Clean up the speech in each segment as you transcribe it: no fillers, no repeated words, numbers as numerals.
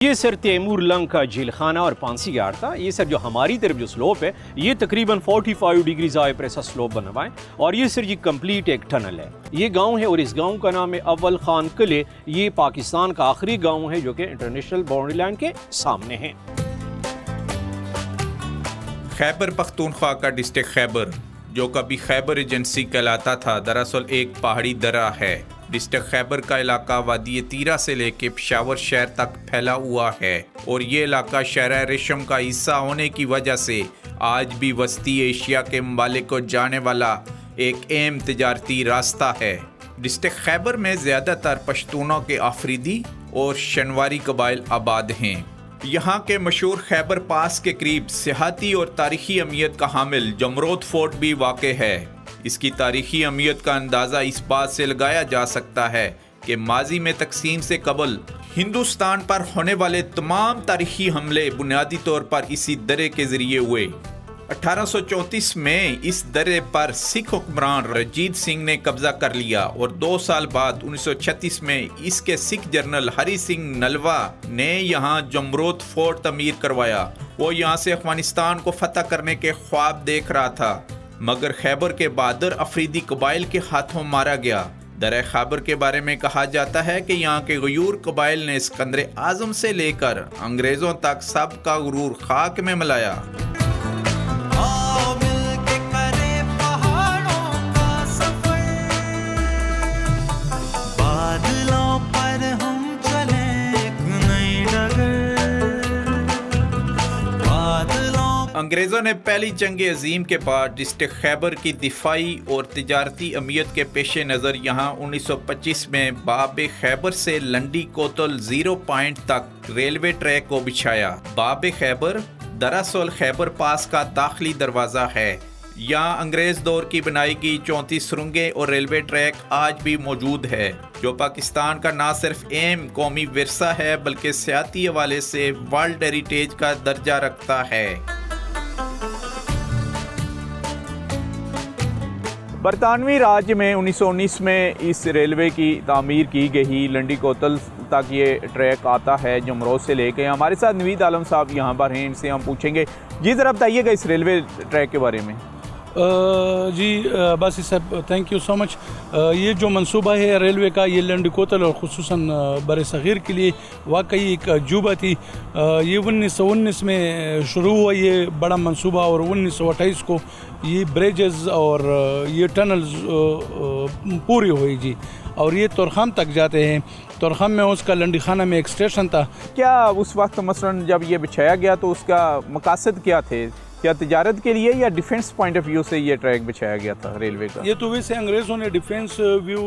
یہ سر تیمور لنگ کا جیل خانہ اور پانسی گھاٹ تھا. یہ سر جو ہماری طرف جو سلوپ ہے یہ تقریباً 45 ڈگری آئے پر ایسا سلوپ بنا ہوا ہے, اور یہ سر یہ کمپلیٹ ایک ٹنل ہے. یہ گاؤں ہے اور اس گاؤں کا نام ہے اول خان قلعے. یہ پاکستان کا آخری گاؤں ہے جو کہ انٹرنیشنل باؤنڈری لائن کے سامنے ہے. خیبر پختونخوا کا ڈسٹرکٹ خیبر جو کبھی خیبر ایجنسی کہلاتا تھا دراصل ایک پہاڑی درہ ہے. ڈسٹرکٹ خیبر کا علاقہ وادی تیرا سے لے کے پشاور شہر تک پھیلا ہوا ہے, اور یہ علاقہ شہر ریشم کا حصہ ہونے کی وجہ سے آج بھی وسطی ایشیا کے ممالک کو جانے والا ایک اہم تجارتی راستہ ہے. ڈسٹرکٹ خیبر میں زیادہ تر پشتونوں کے آفریدی اور شنواری قبائل آباد ہیں. یہاں کے مشہور خیبر پاس کے قریب سیاحتی اور تاریخی اہمیت کا حامل جمرود فورٹ بھی واقع ہے. اس کی تاریخی اہمیت کا اندازہ اس بات سے لگایا جا سکتا ہے کہ ماضی میں تقسیم سے قبل ہندوستان پر ہونے والے تمام تاریخی حملے بنیادی طور پر اسی درے کے ذریعے ہوئے. 1834 میں اس درے پر سکھ حکمران رنجیت سنگھ نے قبضہ کر لیا, اور 2 سال بعد 1936 میں اس کے سکھ جنرل ہری سنگھ نلوا نے یہاں جمرود فورٹ تعمیر کروایا. وہ یہاں سے افغانستان کو فتح کرنے کے خواب دیکھ رہا تھا, مگر خیبر کے بہادر افریدی قبائل کے ہاتھوں مارا گیا. درہ خیبر کے بارے میں کہا جاتا ہے کہ یہاں کے غیور قبائل نے اسکندر اعظم سے لے کر انگریزوں تک سب کا غرور خاک میں ملایا. انگریزوں نے پہلی جنگ عظیم کے بعد ڈسٹرکٹ خیبر کی دفاعی اور تجارتی اہمیت کے پیش نظر یہاں 1925 میں باب خیبر سے لنڈی کوتل 0 پوائنٹ تک ریلوے ٹریک کو بچھایا. باب خیبر دراصل خیبر پاس کا داخلی دروازہ ہے. یہاں انگریز دور کی بنائی گئی 34 سرنگیں اور ریلوے ٹریک آج بھی موجود ہے, جو پاکستان کا نہ صرف اہم قومی ورثہ ہے بلکہ سیاحتی حوالے سے ورلڈ ہیریٹیج کا درجہ رکھتا ہے. برطانوی راج میں 1919 میں اس ریلوے کی تعمیر کی گئی. لنڈی کوتل تک یہ ٹریک آتا ہے جمرود سے لے کے. ہمارے ساتھ نوید عالم صاحب یہاں پر ہیں, ان سے ہم پوچھیں گے. جی ذرا بتائیے گا اس ریلوے ٹریک کے بارے میں. جی باسی صاحب تھینک یو سو مچ. یہ جو منصوبہ ہے ریلوے کا یہ لنڈی کوتل اور خصوصاً بر صغیر کے لیے واقعی ایک عجوبہ تھی. یہ 1919 میں شروع ہوا یہ بڑا منصوبہ, اور 1928 کو یہ بریجز اور یہ ٹنلز پوری ہوئی جی, اور یہ تورخم تک جاتے ہیں. تورخم میں اس کا لنڈی خانہ میں ایک اسٹیشن تھا. کیا اس وقت مثلاً جب یہ بچھایا گیا تو اس کا مقاصد کیا تھے؟ کیا تجارت کے لیے یا ڈیفنس پوائنٹ آف ویو سے یہ ٹریک بچھایا گیا تھا ریلوے کا؟ یہ تو ویسے انگریزوں نے ڈیفنس ویو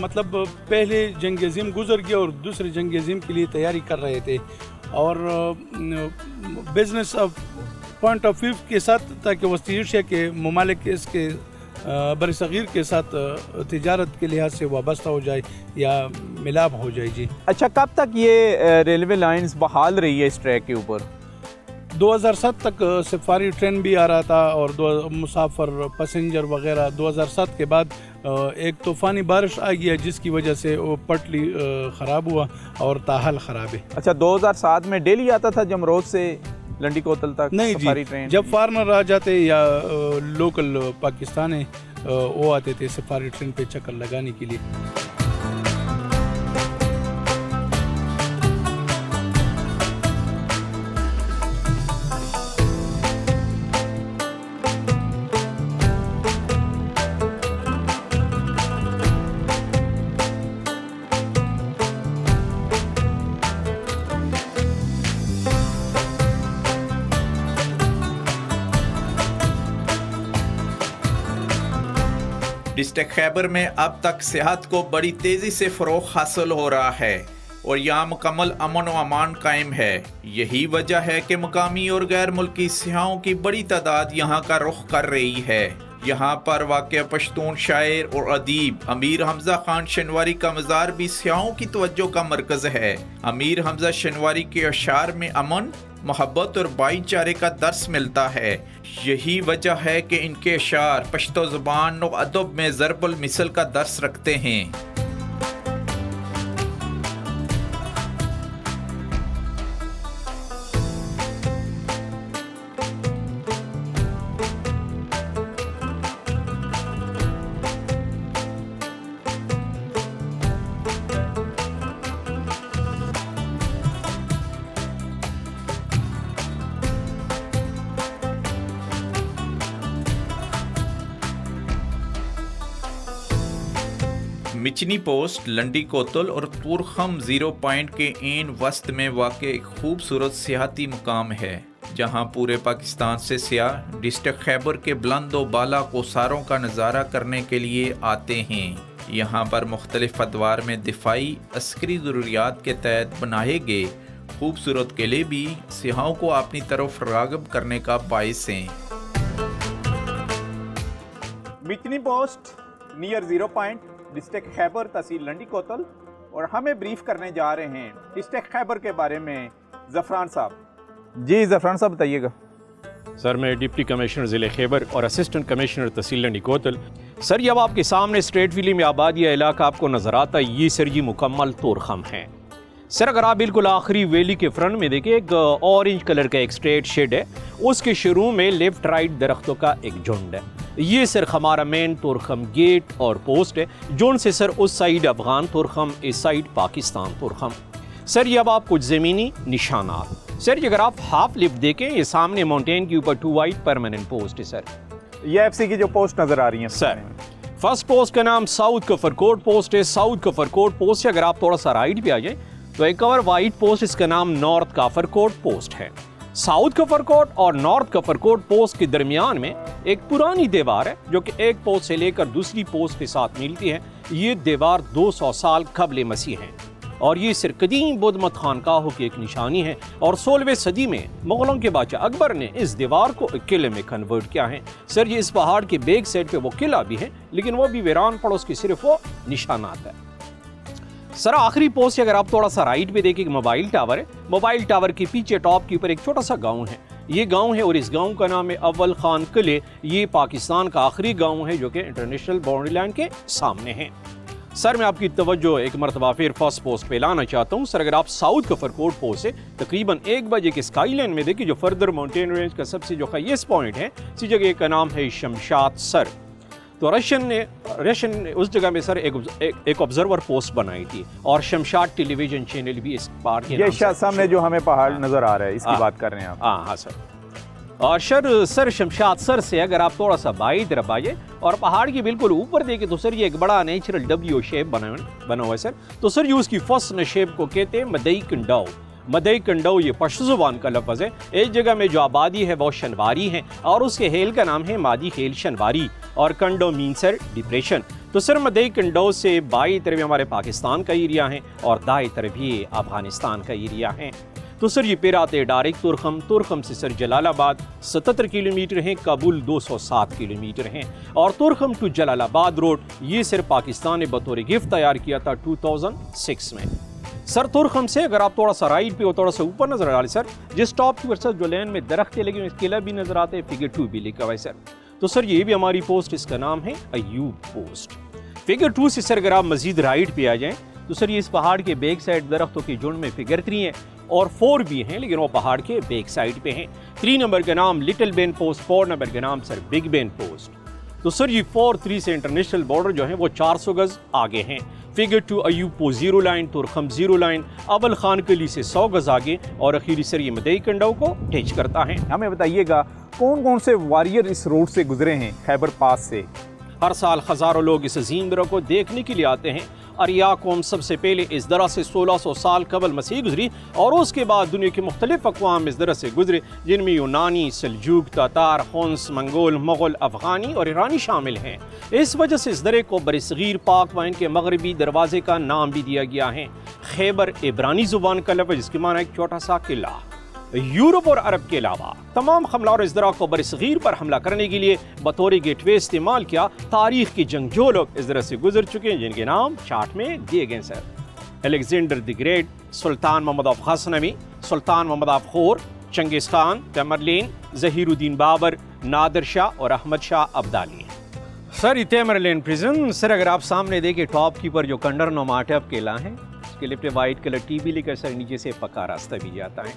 مطلب پہلے جنگ عظیم گزر گیا اور دوسرے جنگ عظیم کے لیے تیاری کر رہے تھے, اور بزنس پوائنٹ آف ویو کے ساتھ تاکہ وسطی ایشیا کے ممالک اس کے بر صغیر کے ساتھ تجارت کے لحاظ سے وابستہ ہو جائے یا ملاپ ہو جائے. جی اچھا, کب تک یہ ریلوے لائنز بحال رہی ہے اس ٹریک کے اوپر؟ 2007 تک سفاری ٹرین بھی آ رہا تھا اور مسافر پیسنجر وغیرہ. 2007 کے بعد ایک طوفانی بارش آ گیا جس کی وجہ سے وہ پٹلی خراب ہوا اور تاحال خراب ہے. اچھا, 2007 میں ڈیلی آتا تھا جمرود سے لنڈی کوتل تک نہیں سفاری جی ٹرین؟ جب فارنر آ جاتے یا لوکل پاکستانی وہ آتے تھے سفاری ٹرین پہ چکر لگانے کے لیے. ڈسٹرکٹ خیبر میں اب تک سیاحت کو بڑی تیزی سے فروغ حاصل ہو رہا ہے اور یہاں مکمل امن و امان قائم ہے. یہی وجہ ہے کہ مقامی اور غیر ملکی سیاحوں کی بڑی تعداد یہاں کا رخ کر رہی ہے. یہاں پر واقع پشتون شاعر اور ادیب امیر حمزہ خان شنواری کا مزار بھی سیاحوں کی توجہ کا مرکز ہے. امیر حمزہ شنواری کے اشعار میں امن، محبت اور بھائی چارے کا درس ملتا ہے. یہی وجہ ہے کہ ان کے اشعار پشتو زبان و ادب میں ضرب المثل کا درس رکھتے ہیں. مچنی پوسٹ لنڈی کوتل اور تورخم زیرو پوائنٹ کے عین وسط میں واقع ایک خوبصورت سیاحتی مقام ہے جہاں پورے پاکستان سے سیاح ڈسٹرکٹ خیبر کے بلند و بالا کوساروں کا نظارہ کرنے کے لیے آتے ہیں۔ یہاں پر مختلف ادوار میں دفاعی عسکری ضروریات کے تحت بنائے گئے خوبصورت قلعے بھی سیاحوں کو اپنی طرف راغب کرنے کا باعث ہیں۔ Michni post near zero point district Khyber تحصیل لنڈی کوتل، اور ہمیں بریف کرنے جا رہے ہیں ڈسٹرکٹ خیبر کے بارے میں زعفران صاحب۔ جی زعفران صاحب بتائیے گا۔ سر میں ڈپٹی کمشنر ضلع خیبر اور اسسٹنٹ کمشنر تحصیل لنڈی کوتل۔ سر یہ اب آپ کے سامنے اسٹریٹ ویلی میں آبادی علاقہ آپ کو نظر آتا ہے، یہ سر یہ مکمل تورخم ہے۔ سر اگر آپ بالکل آخری ویلی کے فرنٹ میں دیکھیں ایک اورنج کلر کا ایک اسٹریٹ شیڈ ہے، اس کے شروع میں لیفٹ رائٹ درختوں کا ایک جھنڈ ہے۔ یہ سر ہمارا مین تورخم گیٹ اور پوسٹ ہے، جون سے سر اس سائیڈ افغان تورخم، اس سائیڈ پاکستان تورخم۔ سر یہ اب آپ کچھ زمینی نشانات، سر اگر آپ ہاف لفٹ دیکھیں یہ سامنے ماؤنٹین کے اوپر 2 وائٹ پرماننٹ پوسٹ ہے۔ سر یہ ایف سی کی جو پوسٹ نظر آ رہی ہیں سر، فرسٹ پوسٹ کا نام ساؤتھ کفرکوٹ پوسٹ ہے۔ ساؤتھ کفرکوٹ پوسٹ سے اگر آپ تھوڑا سا رائٹ پہ آ جائیں تو ایک اور وائٹ پوسٹ، اس کا نام نارتھ کافرکوٹ پوسٹ ہے۔ ساؤتھ کفرکوٹ اور نارتھ کفرکوٹ پوسٹ کے درمیان میں ایک پرانی دیوار ہے جو کہ ایک پوسٹ سے لے کر دوسری پوسٹ کے ساتھ ملتی ہے۔ یہ دیوار 200 سال قبل مسیح ہے اور یہ سر قدیم بدھ مت خانقاہوں کی ایک نشانی ہے، اور 16ویں صدی میں مغلوں کے بادشاہ اکبر نے اس دیوار کو ایک قلعے میں کنورٹ کیا ہے۔ سر یہ اس پہاڑ کے بیک سائڈ پہ وہ قلعہ بھی ہے لیکن وہ بھی ویران پڑا، اس کی صرف وہ نشانات ہے۔ سر آخری پوسٹ اگر آپ تھوڑا سا رائٹ پہ دیکھیں موبائل ٹاور ہے، موبائل ٹاور کے پیچھے ٹاپ کے اوپر ایک چھوٹا سا گاؤں ہے، یہ گاؤں ہے اور اس گاؤں کا نام ہے اول خان قلعے۔ یہ پاکستان کا آخری گاؤں ہے جو کہ انٹرنیشنل باؤنڈری لائن کے سامنے ہے۔ سر میں آپ کی توجہ ایک مرتبہ پھر فرسٹ پوسٹ پہ لانا چاہتا ہوں۔ سر اگر آپ ساؤتھ کفرکوٹ پوسٹ سے تقریباً 1 بجے کے اسکائی لائن میں دیکھیں جو فردر ماؤنٹین رینج کا سب سے جو ہائیسٹ پوائنٹ ہے، اسی جگہ کا نام ہے شمشاد سر۔ تو رشین نے اس جگہ میں سر ایک آبزرور پوسٹ بنائی تھی اور شمشاد ٹیلی ویژن چینل بھی اس پہاڑ کے یہ سامنے جو ہمیں پہاڑ نظر آ رہا ہے اس کی بات کر رہے ہیں آپ؟ ہاں سر۔ اور سر شمشاد سر سے اگر آپ تھوڑا سا بائیں طرف آئیے اور پہاڑ کے بالکل اوپر دیکھیں تو سر یہ ایک بڑا نیچرل ڈبلیو شیپ بنا ہوا ہے۔ سر تو سر یہ اس کی فرسٹ شیپ کو کہتے ہیں مدئی کنڈو۔ مدئی کنڈو یہ پشتو زبان کا لفظ ہے۔ ایک جگہ میں جو آبادی ہے وہ شنواری ہے اور اس کے ہیل کا نام ہے مادی ہیل شنواری، اور کنڈو مین سر ڈپریشن۔ تو سر مدئی کنڈو سے بائیں طرف ہمارے پاکستان کا ایریا ہے اور دائیں طرف یہ افغانستان کا ایریا ہے۔ تو سر یہ پھر آتے ڈائریکٹ تورخم سے سر جلال آباد 77 کلومیٹر ہیں، کابل 207 کلومیٹر ہیں، اور تورخم ٹو جلال آباد روڈ یہ سر پاکستان نے بطور گفٹ تیار کیا تھا 2006 میں۔ سر تورخم سے اگر آپ تھوڑا سا رائٹ پہ اور تھوڑا سا اوپر نظر آ رہے سر، جس ٹاپ کی سر جو لین میں درخت ہے لیکن اس قلعہ بھی نظر آتے ہیں، فگر 2 بھی لکھا ہوا ہے سر۔ تو سر یہ بھی ہماری پوسٹ، اس کا نام ہے ایوب پوسٹ۔ فگر 2 سے سر اگر آپ مزید رائٹ پہ آ جائیں تو سر یہ اس پہاڑ کے بیک سائڈ درختوں کے جھنڈ میں فگر 3 ہے اور 4 بھی ہیں لیکن وہ پہاڑ کے بیک سائڈ پہ ہیں۔ 3 نمبر کا نام لٹل بین پوسٹ، 4 نمبر کا نام سر بگ بین پوسٹ۔ تو سر یہ 4-3 سے انٹرنیشنل بارڈر جو ہیں وہ 400 گز آگے ہیں۔ Figure 2 Ayub post 0 line, Torkham 0 line, Awal Khan قلعے سے 100 گز آگے، اور اخیری سر یہ مدئی کنڈو کو ٹچ کرتا ہے۔ ہمیں بتائیے گا کون کون سے واریر اس روڈ سے گزرے ہیں خیبر پاس سے؟ ہر سال ہزاروں لوگ اس عظیم درہ کو دیکھنے کے لیے آتے ہیں۔ اریا قوم سب سے پہلے اس درہ سے 1600 سال قبل مسیح گزری، اور اس کے بعد دنیا کے مختلف اقوام اس درہ سے گزرے جن میں یونانی، سلجوق، تاتار، ہونس، منگول، مغل، افغانی اور ایرانی شامل ہیں۔ اس وجہ سے اس درے کو برصغیر پاک وائن کے مغربی دروازے کا نام بھی دیا گیا ہے۔ خیبر عبرانی زبان کا لفظ جس کے معنی ایک چھوٹا سا قلعہ۔ یورپ اور عرب کے علاوہ تمام حملہ اور اس درہ کو برصغیر پر حملہ کرنے کے لیے بطور گیٹ وے استعمال کیا۔ تاریخ کے جنگجو لوگ اس درہ سے گزر چکے ہیں جن کے نام چارٹ میں دیے گئے sir. Alexander the Great, Sultan Mahmud of Ghaznavi, Sultan Mahmud of Ghor, Genghis Khan, تیمرلین، Zaheer الدین بابر، نادر شاہ اور احمد شاہ ابدالی۔ سر یہ تیمرلین پریزن، سر اگر آپ سامنے دیکھیں ٹاپ کی پر جو کنڈر نما ٹپ قلعہ ہے، اس کے لفٹ وائٹ کلر ٹی بھی لکھا، سر نیچے سے پکا راستہ بھی جاتا ہے۔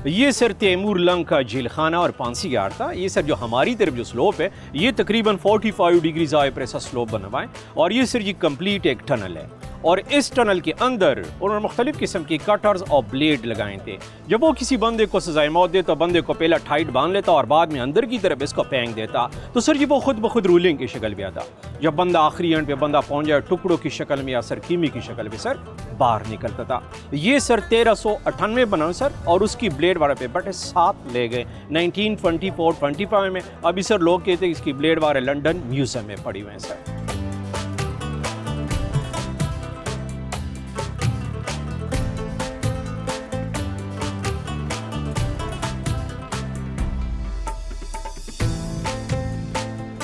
یہ سر تیمور لنگ کا جیل خانہ اور پانسی گھاٹ تھا۔ یہ سر جو ہماری طرف جو سلوپ ہے یہ تقریباً 45 ڈگری آئے پریسا سلوپ بنا ہوا ہے، اور یہ سر یہ کمپلیٹ ایک ٹنل ہے، اور اس ٹنل کے اندر انہوں نے مختلف قسم کی کٹرز اور بلیڈ لگائے تھے. جب وہ کسی بندے کو سزائے موت دیتا، بندے کو پہلا ٹائٹ باندھ لیتا اور بعد میں اندر کی طرف اس کو پھینک دیتا، تو سر جی وہ خود بخود رولنگ کی شکل میں آتا. جب بندہ آخری اینڈ پہ بندہ پہنچ جائے ٹکڑوں کی شکل میں یا سر کیمی کی شکل میں سر باہر نکلتا تھا. یہ سر 1398 بنا سر، اور اس کی بلیڈ والے پہ بٹے 7 لے گئے 1924-25 میں. ابھی سر لوگ کہتے ہیں اس کی بلیڈ والے لنڈن میوزیم میں پڑی ہوئے ہیں سر.